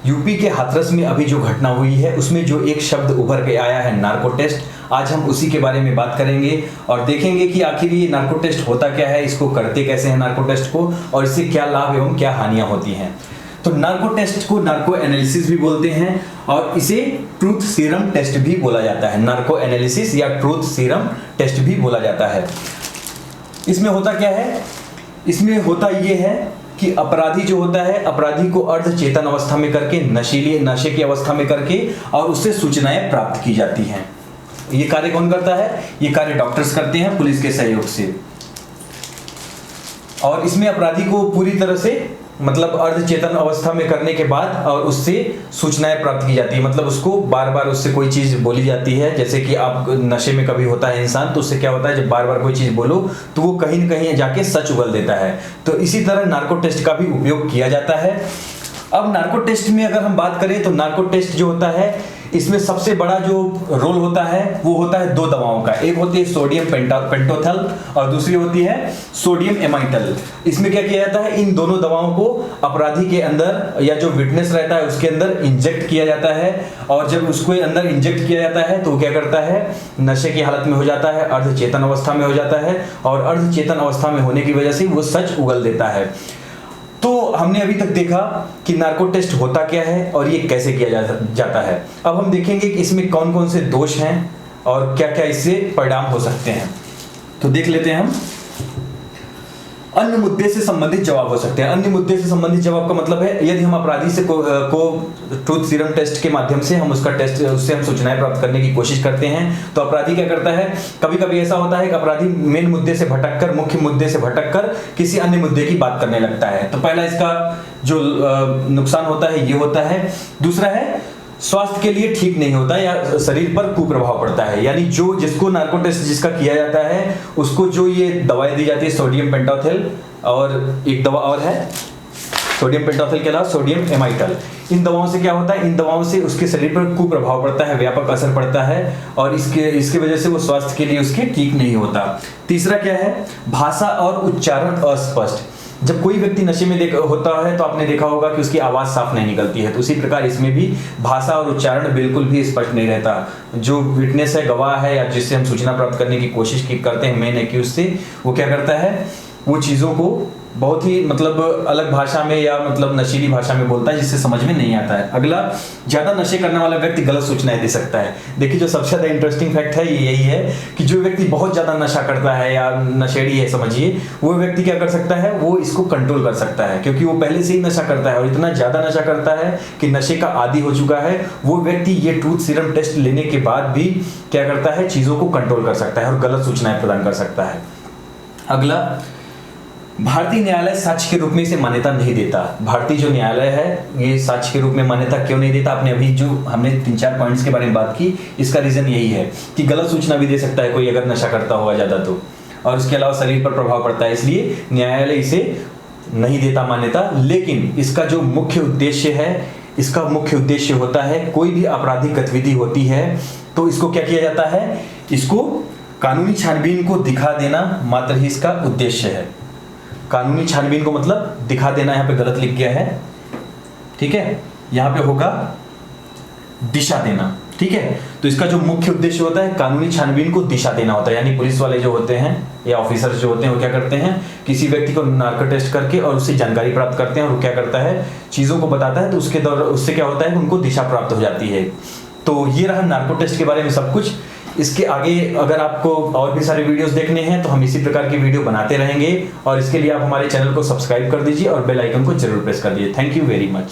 UP के हाथरस में अभी जो घटना हुई है उसमें जो एक शब्द उभर के आया है नार्को टेस्ट, आज हम उसी के बारे में बात करेंगे और देखेंगे कि आखिर ये नार्को टेस्ट होता क्या है, इसको करते कैसे हैं नार्को टेस्ट को, और इससे क्या लाभ एवं क्या हानियां होती हैं। तो नार्को टेस्ट को नार्को एनालिसिस भी बोलते हैं और इसे ट्रूथ सीरम टेस्ट भी बोला जाता है। नार्को एनालिसिस या ट्रूथ सीरम टेस्ट भी बोला जाता है। इसमें होता क्या है, इसमें होता ये है कि अपराधी जो होता है, अपराधी को अर्ध चेतन अवस्था में करके, नशे की अवस्था में करके और उससे सूचनाएं प्राप्त की जाती हैं। ये कार्य कौन करता है? ये कार्य डॉक्टर्स करते हैं पुलिस के सहयोग से। और इसमें अपराधी को पूरी तरह से मतलब अर्धचेतन अवस्था में करने के बाद और उससे सूचनाएं प्राप्त की जाती है। मतलब उसको बार बार उससे कोई चीज बोली जाती है, जैसे कि आप नशे में कभी होता है इंसान, तो उससे क्या होता है जब बार बार कोई चीज बोलो तो वो कहीं न कहीं जाके सच उगल देता है। तो इसी तरह नार्को टेस्ट का भी उपयोग किया जाता है। अब नार्को टेस्ट में अगर हम बात करें तो नार्को टेस्ट जो होता है इसमें सबसे बड़ा जो रोल होता है वो होता है 2 दवाओं का। एक होती है सोडियम पेंटोथल और दूसरी होती है सोडियम एमाइटल। इसमें क्या किया जाता है, इन दोनों दवाओं को अपराधी के अंदर या जो विटनेस रहता है उसके अंदर इंजेक्ट किया जाता है। और जब उसको अंदर इंजेक्ट किया जाता है तो वो क्या करता है, नशे की हालत में हो जाता है, अर्धचेतन अवस्था में हो जाता है और अर्धचेतन अवस्था में होने की वजह से वो सच उगल देता है। तो हमने अभी तक देखा कि नार्को टेस्ट होता क्या है और ये कैसे किया जाता है। अब हम देखेंगे कि इसमें कौन कौन से दोष हैं और क्या क्या इससे परिणाम हो सकते हैं। तो देख लेते हैं हम। अन्य मुद्दे से संबंधित जवाब हो सकते हैं। अन्य मुद्दे से संबंधित जवाब का मतलब है यदि हम अपराधी से को ट्रूथ सीरम टेस्ट के माध्यम से हम उससे हम सूचनाएं प्राप्त करने की कोशिश करते हैं तो अपराधी क्या करता है, कभी कभी ऐसा होता है कि अपराधी मेन मुद्दे से भटककर, मुख्य मुद्दे से भटककर किसी अन्य मुद्दे की बात करने लगता है। तो पहला इसका जो नुकसान होता है ये होता है। दूसरा है स्वास्थ्य के लिए ठीक नहीं होता या शरीर पर कुप्रभाव पड़ता है। यानी जो जिसको नार्को टेस्ट जिसका किया जाता है उसको जो ये दवाई दी जाती है सोडियम पेंटोथल और एक दवा और है सोडियम पेंटोथल के अलावा सोडियम एमाइटल, इन दवाओं से क्या होता है, इन दवाओं से उसके शरीर पर कुप्रभाव पड़ता है, व्यापक असर पड़ता है और इसके वजह से वो स्वास्थ्य के लिए उसके ठीक नहीं होता। तीसरा क्या है, भाषा और उच्चारण अस्पष्ट। जब कोई व्यक्ति नशे में होता है तो आपने देखा होगा कि उसकी आवाज साफ नहीं निकलती है। तो उसी प्रकार इसमें भी भाषा और उच्चारण बिल्कुल भी स्पष्ट नहीं रहता। जो विटनेस है, गवाह है या जिससे हम सूचना प्राप्त करने की कोशिश करते हैं मेन एक्यूज से, वो क्या करता है, वो चीजों को बहुत ही मतलब अलग भाषा में या मतलब नशीली भाषा में बोलता है जिससे समझ में नहीं आता है। अगला, ज्यादा नशे करने वाला व्यक्ति गलत सूचनाएं दे सकता है। देखिए जो सबसे ज्यादा इंटरेस्टिंग फैक्ट है ये यही है कि जो व्यक्ति बहुत ज्यादा नशा करता है या नशेड़ी है समझिए, वो व्यक्ति क्या कर सकता है, वो इसको कंट्रोल कर सकता है क्योंकि वो पहले से ही नशा करता है और इतना ज्यादा नशा करता है कि नशे का आदी हो चुका है। वो व्यक्ति ये ट्रूथ सीरम टेस्ट लेने के बाद भी क्या करता है, चीजों को कंट्रोल कर सकता है और गलत सूचनाएं प्रदान कर सकता है। अगला, भारतीय न्यायालय साक्ष्य के रूप में इसे मान्यता नहीं देता। भारतीय जो न्यायालय है ये साक्ष्य के रूप में मान्यता क्यों नहीं देता, आपने अभी जो हमने 3-4 पॉइंट्स के बारे में बात की, इसका रीजन यही है कि गलत सूचना भी दे सकता है कोई अगर नशा करता हुआ ज्यादा तो, और उसके अलावा शरीर पर प्रभाव पड़ता है, इसलिए न्यायालय इसे नहीं देता मान्यता। लेकिन इसका जो मुख्य उद्देश्य है, इसका मुख्य उद्देश्य होता है कोई भी आपराधिक गतिविधि होती है तो इसको क्या किया जाता है, इसको कानूनी छानबीन को दिखा देना मात्र ही इसका उद्देश्य है। कानूनी छानबीन को मतलब दिखा देना, यहाँ पे गलत लिख गया है, ठीक है, यहाँ पे होगा दिशा देना, ठीक है। तो इसका जो मुख्य उद्देश्य होता है कानूनी छानबीन को दिशा देना होता है। यानी पुलिस वाले जो होते हैं या ऑफिसर्स जो होते हैं वो क्या करते हैं, किसी व्यक्ति को नार्को टेस्ट करके और उससे जानकारी प्राप्त करते हैं और वो क्या करता है, चीजों को बताता है, तो उससे क्या होता है, उनको दिशा प्राप्त हो जाती है। तो ये रहा नार्को टेस्ट के बारे में सब कुछ। इसके आगे अगर आपको और भी सारे वीडियोस देखने हैं तो हम इसी प्रकार की वीडियो बनाते रहेंगे और इसके लिए आप हमारे चैनल को सब्सक्राइब कर दीजिए और बेल आइकन को जरूर प्रेस कर दीजिए। Thank you very much.